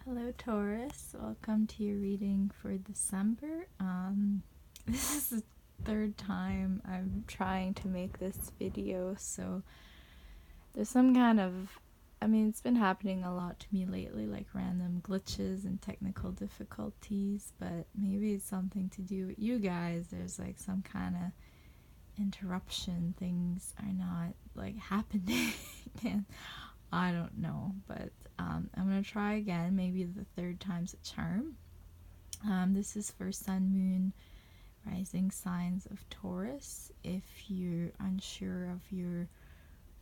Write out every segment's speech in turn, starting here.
Hello Taurus, welcome to your reading for December. This is the third time I'm trying to make this video, so there's some kind of, it's been happening a lot to me lately, like random glitches and technical difficulties, but maybe it's something to do with you guys. There's like some kind of interruption, things are not like happening and I don't know, but I'm gonna try again. Maybe the third time's a charm. This is for Sun, Moon, Rising signs of Taurus. If you're unsure of your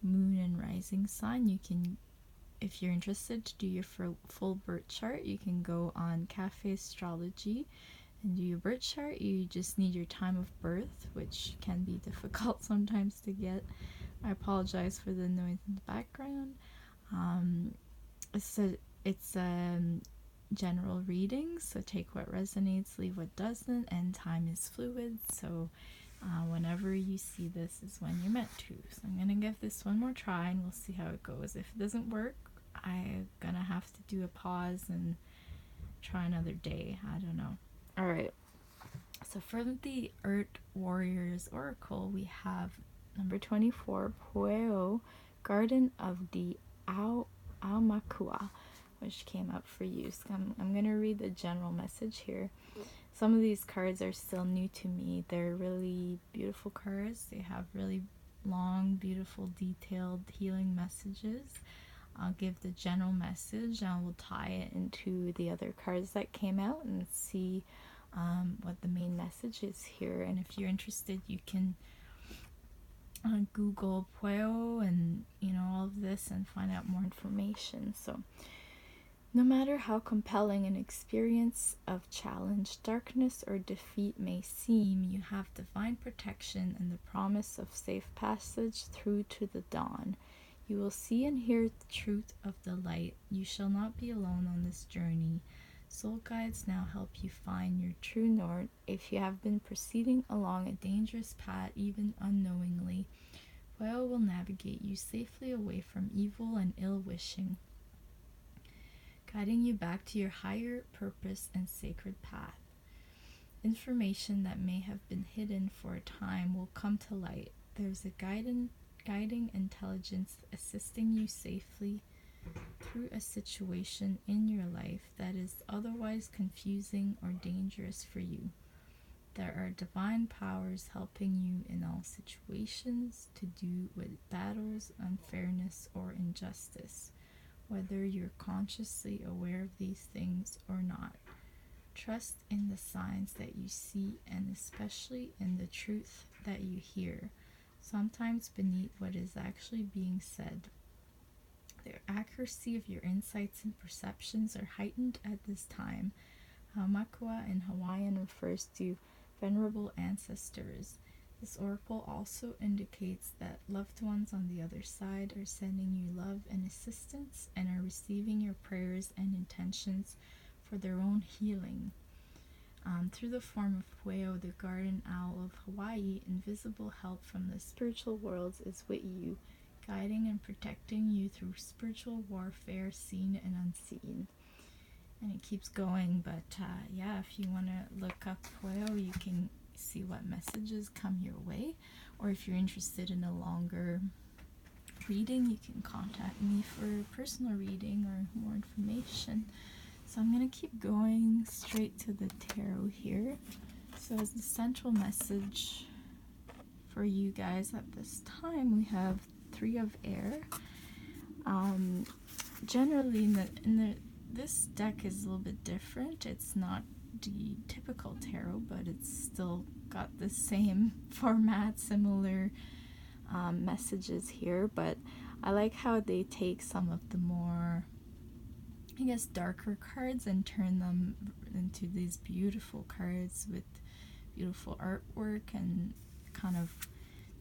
Moon and Rising sign, you can, if you're interested to do your full birth chart, you can go on Cafe Astrology and do your birth chart. You just need your time of birth, which can be difficult sometimes to get. I apologize for the noise in the background. It's a general reading, so take what resonates, leave what doesn't, and time is fluid, so whenever you see this is when you're meant to. So I'm gonna give this one more try and we'll see how it goes. If it doesn't work, I'm gonna have to do a pause and try another day. I don't know. Alright, so for the Earth Warriors Oracle, we have number 24, Pueo, Garden of the Aumakua, which came up for you. So I'm going to read the general message here. Some of these cards are still new to me. They're really beautiful cards. They have really long, beautiful, detailed healing messages. I'll give the general message and we'll tie it into the other cards that came out and see what the main message is here. And if you're interested, you can Google Pueo and all of this and find out more information. So no matter how compelling an experience of challenge, darkness, or defeat may seem, you have divine protection and the promise of safe passage through to the dawn. You will see and hear the truth of the light. You shall not be alone on this journey. Soul guides now help you find your true north. If you have been proceeding along a dangerous path, even unknowingly, Pueo will navigate you safely away from evil and ill wishing, guiding you back to your higher purpose and sacred path. Information that may have been hidden for a time will come to light. There's a guiding intelligence assisting you safely through a situation in your life that is otherwise confusing or dangerous for you. There are divine powers helping you in all situations to do with battles, unfairness, or injustice, whether you're consciously aware of these things or not. Trust in the signs that you see and especially in the truth that you hear, sometimes beneath what is actually being said. The accuracy of your insights and perceptions are heightened at this time. Aumakua in Hawaiian refers to venerable ancestors. This oracle also indicates that loved ones on the other side are sending you love and assistance and are receiving your prayers and intentions for their own healing. Through the form of Pueo, the guardian owl of Hawaii, invisible help from the spiritual worlds is with you, guiding and protecting you through spiritual warfare, seen and unseen. And it keeps going, but yeah, if you want to look up Pueo, you can see what messages come your way, or if you're interested in a longer reading, you can contact me for a personal reading or more information. So I'm going to keep going straight to the tarot here. So as the central message for you guys at this time, we have Three of Air. Generally this deck is a little bit different. It's not the typical tarot, but it's still got the same format, similar messages here, but I like how they take some of the more, I guess, darker cards and turn them into these beautiful cards with beautiful artwork and kind of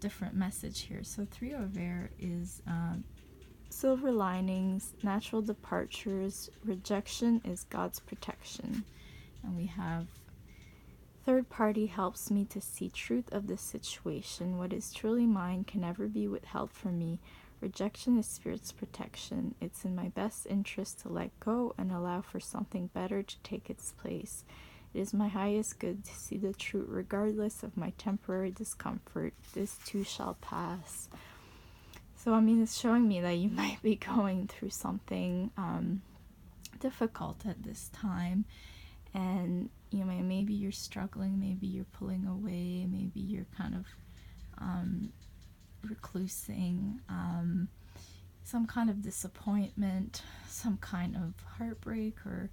different message here. So Three of Air is silver linings, natural departures, rejection is God's protection. And we have third party helps me to see truth of the situation. What is truly mine can never be withheld from me. Rejection is spirit's protection. It's in my best interest to let go and allow for something better to take its place. It is my highest good to see the truth regardless of my temporary discomfort. This too shall pass. So, I mean, it's showing me that you might be going through something difficult at this time. And, you know, maybe you're struggling, maybe you're pulling away, maybe you're kind of reclusing, some kind of disappointment, some kind of heartbreak, or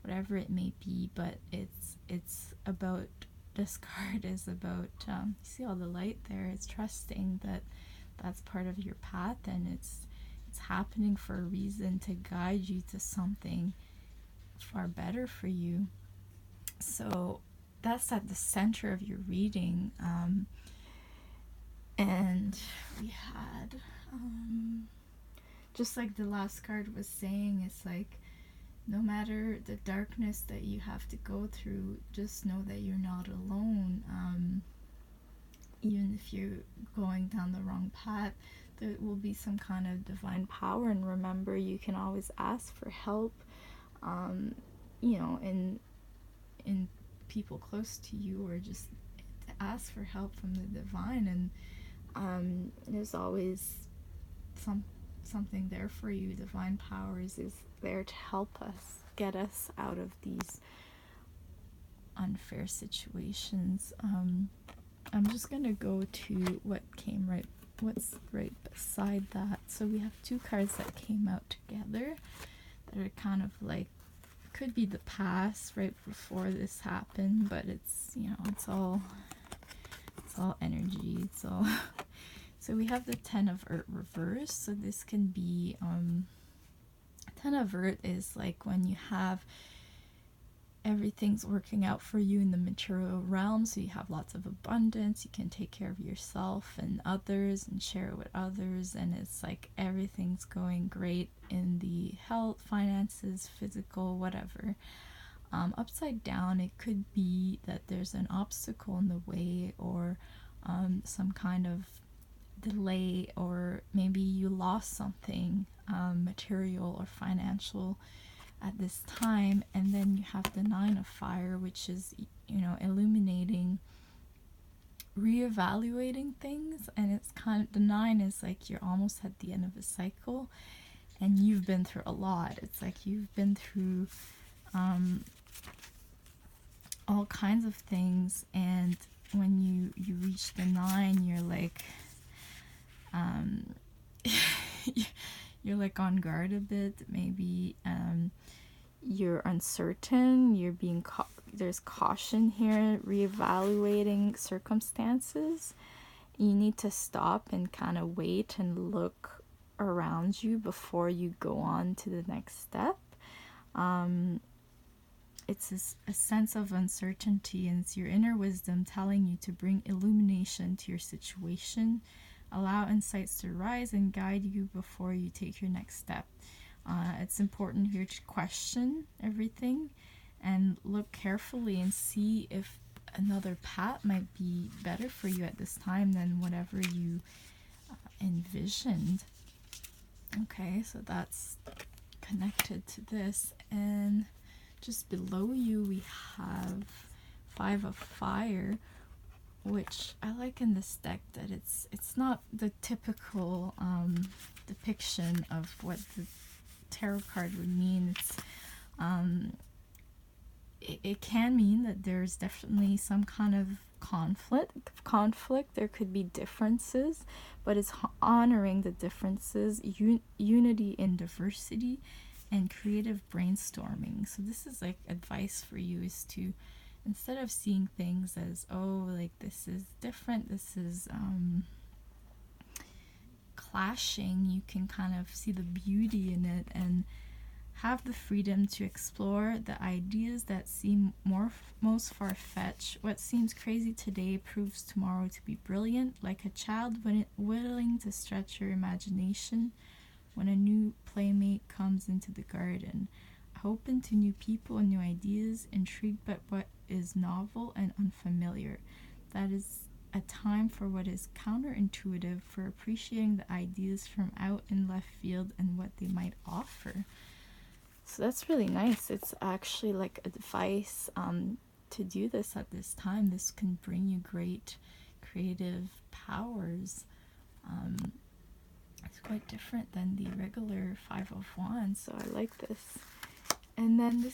whatever it may be. But it's about, this card is about, you see all the light there, it's trusting that that's part of your path, and it's happening for a reason, to guide you to something far better for you. So that's at the center of your reading. And we had, just like the last card was saying, it's like, no matter the darkness that you have to go through, just know that you're not alone. Even if you're going down the wrong path, there will be some kind of divine power. And remember, you can always ask for help, you know, in people close to you, or just ask for help from the divine. And there's always something there for you. Divine powers is there to help us, get us out of these unfair situations. I'm just gonna go to what's right beside that. So we have two cards that came out together that are kind of like, could be the past, right before this happened, but it's, you know, it's all energy. It's all so we have the Ten of Earth reversed. So this can be Ten of Earth is like when you have everything's working out for you in the material realm, so you have lots of abundance, you can take care of yourself and others and share it with others, and it's like everything's going great in the health, finances, physical, whatever. Upside down, it could be that there's an obstacle in the way, or some kind of delay, or maybe you lost something material or financial at this time. And then you have the Nine of Fire, which is, you know, illuminating, reevaluating things. And it's kind of, the nine is like you're almost at the end of a cycle, and you've been through a lot. It's like you've been through all kinds of things, and when you reach the nine, you're like you're like on guard a bit. Maybe you're uncertain, you're being there's caution here, reevaluating circumstances. You need to stop and kind of wait and look around you before you go on to the next step. It's a sense of uncertainty, and it's your inner wisdom telling you to bring illumination to your situation. Allow insights to rise and guide you before you take your next step. It's important here to question everything and look carefully and see if another path might be better for you at this time than whatever you envisioned. Okay, so that's connected to this. And just below you we have Five of Fire, which I like in this deck that it's not the typical depiction of what the tarot card would mean. It's it can mean that there's definitely some kind of conflict. There could be differences, but it's honoring the differences, unity in diversity, and creative brainstorming. So this is like advice for you, is to, instead of seeing things as, oh, like this is different, this is clashing, you can kind of see the beauty in it and have the freedom to explore the ideas that seem most far-fetched. What seems crazy today proves tomorrow to be brilliant, like a child willing to stretch your imagination when a new playmate comes into the garden. Open to new people and new ideas, intrigued by what is novel and unfamiliar. That is a time for what is counterintuitive, for appreciating the ideas from out in left field and what they might offer. So that's really nice. It's actually like advice to do this at this time. This can bring you great creative powers. It's quite different than the regular Five of Wands, so I like this. And then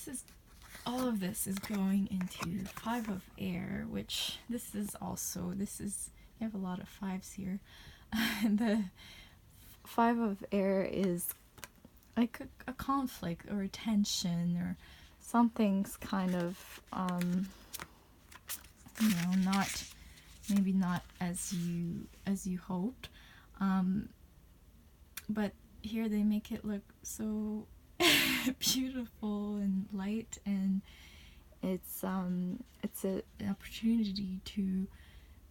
all of this is going into Five of Air, which you have a lot of fives here. The Five of Air is like a conflict or a tension, or something's kind of, maybe not as you hoped. But here they make it look so beautiful and light, and it's an opportunity to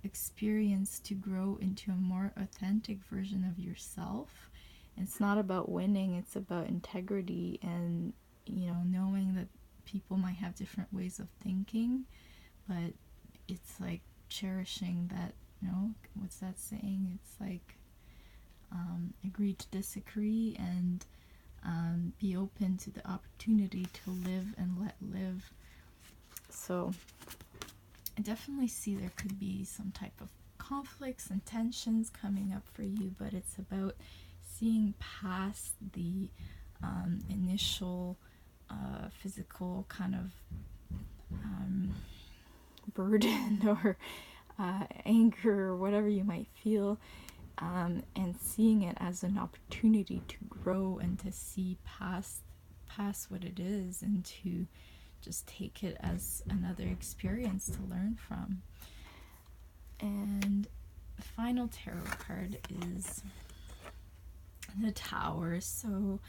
experience, to grow into a more authentic version of yourself. It's not about winning, it's about integrity, and knowing that people might have different ways of thinking, but it's like cherishing that, what's that saying? It's like agree to disagree, and be open to the opportunity to live and let live. So I definitely see there could be some type of conflicts and tensions coming up for you, but it's about seeing past the initial physical kind of burden or anger or whatever you might feel, and seeing it as an opportunity to grow and to see past what it is, and to just take it as another experience to learn from. And the final tarot card is the Tower. So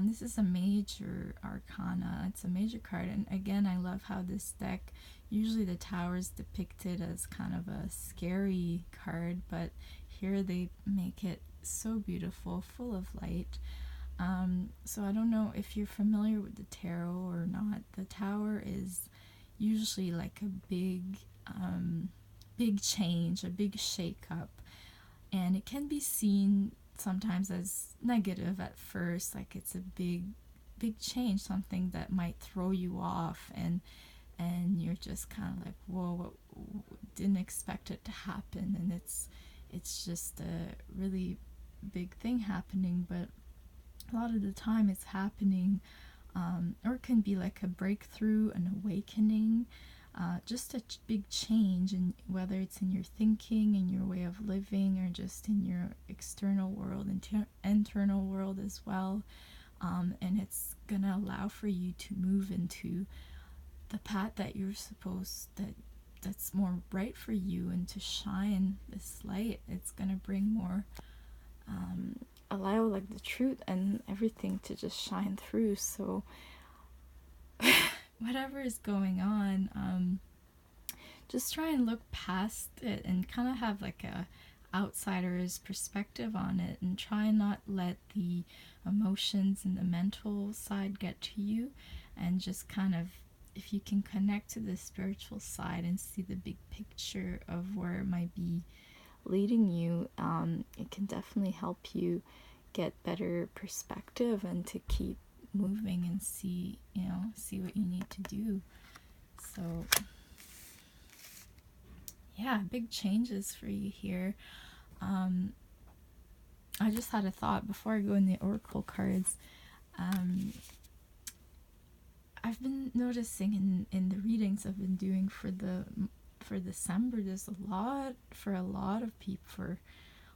this is a major arcana. It's a major card, and again, I love how this deck, usually the Tower is depicted as kind of a scary card, but here they make it so beautiful, full of light. So I don't know if you're familiar with the tarot or not. The Tower is usually like a big change, a big shake-up, and it can be seen sometimes as negative at first, like it's a big change, something that might throw you off, and you're just kind of like, whoa, didn't expect it to happen, and it's just a really big thing happening. But a lot of the time it's happening, or it can be like a breakthrough, an awakening, just a big change, and whether it's in your thinking, in your way of living, or just in your external world and internal world as well. And it's gonna allow for you to move into the path that you're that's more bright for you, and to shine this light. It's gonna bring more, allow like the truth and everything to just shine through. So whatever is going on, just try and look past it and kind of have like a outsider's perspective on it, and try and not let the emotions and the mental side get to you, and just kind of, if you can connect to the spiritual side and see the big picture of where it might be leading you, it can definitely help you get better perspective and to keep moving and see what you need to do. So yeah, big changes for you here. I just had a thought before I go in the oracle cards. I've been noticing in the readings I've been doing for December, there's a lot of people, for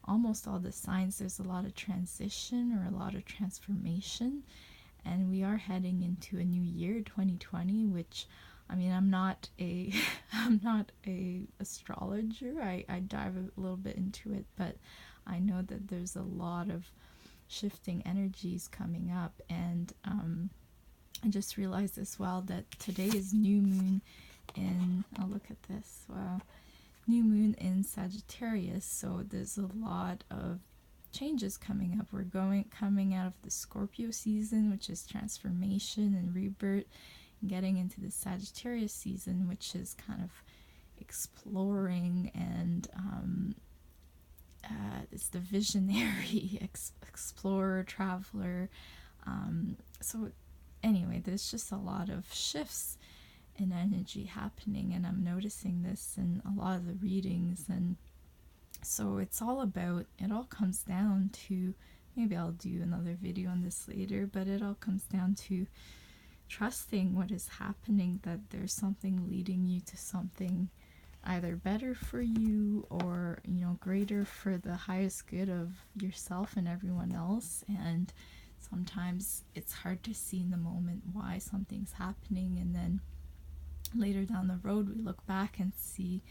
almost all the signs, there's a lot of transition or a lot of transformation, and we are heading into a new year, 2020, which, I mean, I'm not a astrologer. I dive a little bit into it, but I know that there's a lot of shifting energies coming up, and I just realized as well that today is new moon in, I'll look at this, wow, new moon in Sagittarius, so there's a lot of changes coming up. We're coming out of the Scorpio season, which is transformation and rebirth, and getting into the Sagittarius season, which is kind of exploring, and it's the visionary explorer, traveler. So anyway, there's just a lot of shifts in energy happening, and I'm noticing this in a lot of the readings. And so it all comes down to, maybe I'll do another video on this later, but it all comes down to trusting what is happening, that there's something leading you to something either better for you, or greater for the highest good of yourself and everyone else. And sometimes it's hard to see in the moment why something's happening, and then later down the road we look back and see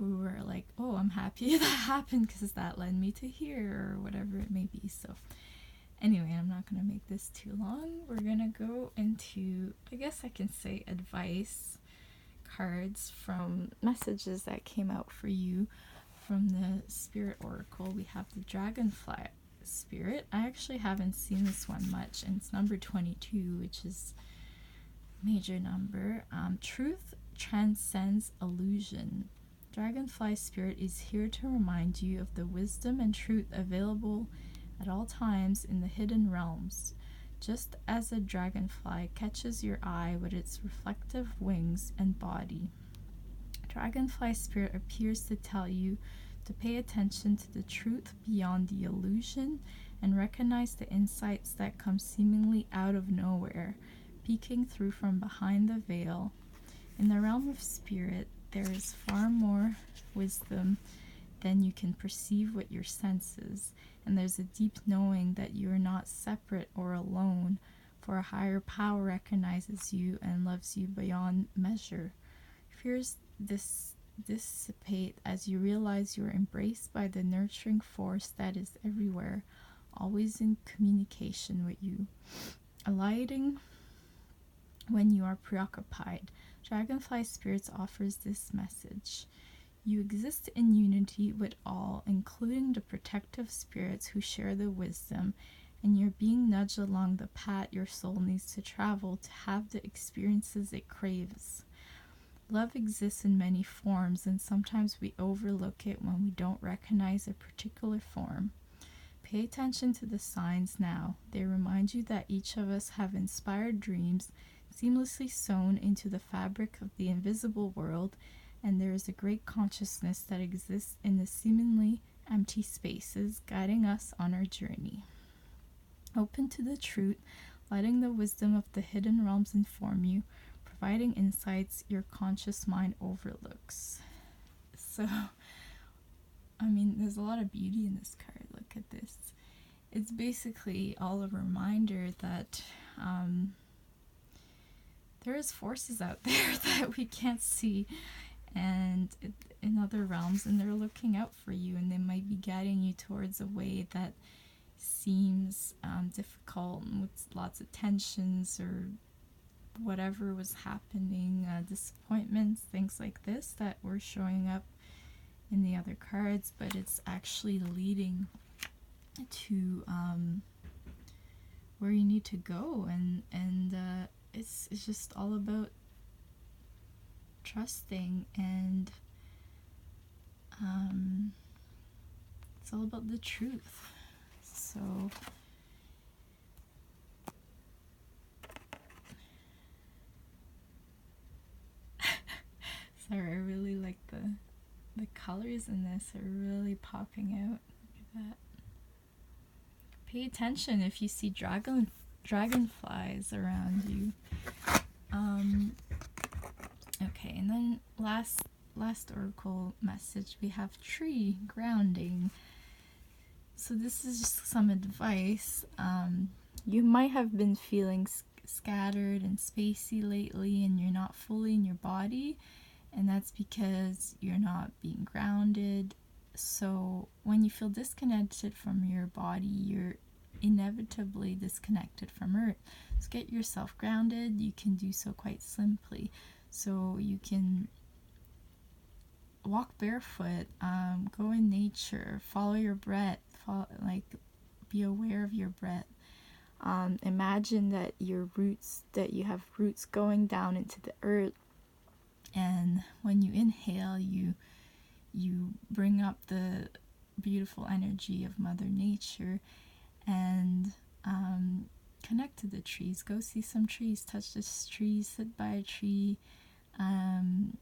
we were like, oh, I'm happy that happened because that led me to here, or whatever it may be. So anyway, I'm not going to make this too long. We're going to go into, I guess I can say, advice cards from messages that came out for you from the Spirit Oracle. We have the Dragonfly Spirit. I actually haven't seen this one much, and it's number 22, which is a major number. Truth transcends illusion. Dragonfly Spirit is here to remind you of the wisdom and truth available at all times in the hidden realms. Just as a dragonfly catches your eye with its reflective wings and body, Dragonfly Spirit appears to tell you to pay attention to the truth beyond the illusion and recognize the insights that come seemingly out of nowhere, peeking through from behind the veil. In the realm of spirit, there is far more wisdom than you can perceive with your senses, and there's a deep knowing that you are not separate or alone, for a higher power recognizes you and loves you beyond measure. Fears dissipate as you realize you are embraced by the nurturing force that is everywhere, always in communication with you, alighting when you are preoccupied. Dragonfly Spirits offers this message. You exist in unity with all, including the protective spirits who share the wisdom, and you're being nudged along the path your soul needs to travel to have the experiences it craves. Love exists in many forms, and sometimes we overlook it when we don't recognize a particular form. Pay attention to the signs now. They remind you that each of us have inspired dreams seamlessly sewn into the fabric of the invisible world, and there is a great consciousness that exists in the seemingly empty spaces, guiding us on our journey. Open to the truth, letting the wisdom of the hidden realms inform you, providing insights your conscious mind overlooks. So, there's a lot of beauty in this card. Look at this. It's basically all a reminder that there is forces out there that we can't see, and in other realms, and they're looking out for you, and they might be guiding you towards a way that seems difficult, with lots of tensions or whatever was happening, disappointments, things like this that were showing up in the other cards, but it's actually leading to where you need to go, and it's just all about trusting, and it's all about the truth. So sorry, I really like the colors in this are really popping out. Look at that. Pay attention if you see dragonflies around you. Okay, and then last oracle message, we have tree grounding. So this is just some advice. You might have been feeling scattered and spacey lately, and you're not fully in your body, and that's because you're not being grounded. So when you feel disconnected from your body, you're inevitably disconnected from Earth. So get yourself grounded. You can do so quite simply. So you can walk barefoot, go in nature, follow your breath, be aware of your breath. Imagine that you have roots going down into the earth, And when you inhale, you bring up the beautiful energy of Mother Nature, and connect to the trees. Go see some trees, touch this tree, sit by a tree, and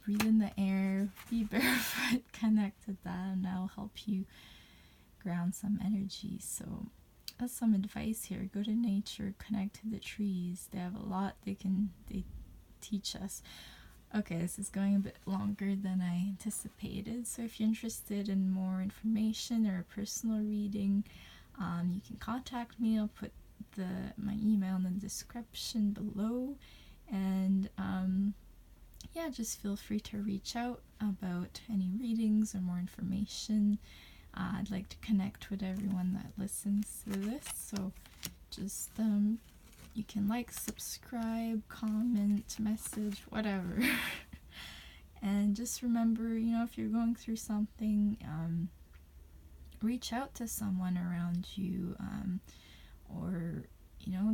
breathe in the air, be barefoot, connect to that, and that'll help you ground some energy. So that's some advice here. Go to nature, connect to the trees. They have a lot they teach us. Okay, this is going a bit longer than I anticipated, so if you're interested in more information or a personal reading, you can contact me. I'll put my email in the description below, and yeah, just feel free to reach out about any readings or more information. I'd like to connect with everyone that listens to this, so just you can like, subscribe, comment, message, whatever. And just remember, if you're going through something, reach out to someone around you, or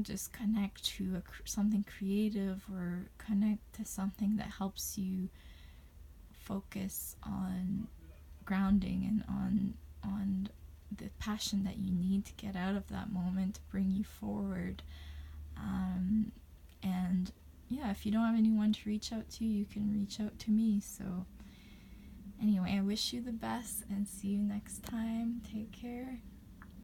just connect to something creative, or connect to something that helps you focus on grounding and on the passion that you need to get out of that moment to bring you forward. And yeah, if you don't have anyone to reach out to, you can reach out to me. So anyway, I wish you the best and see you next time. Take care.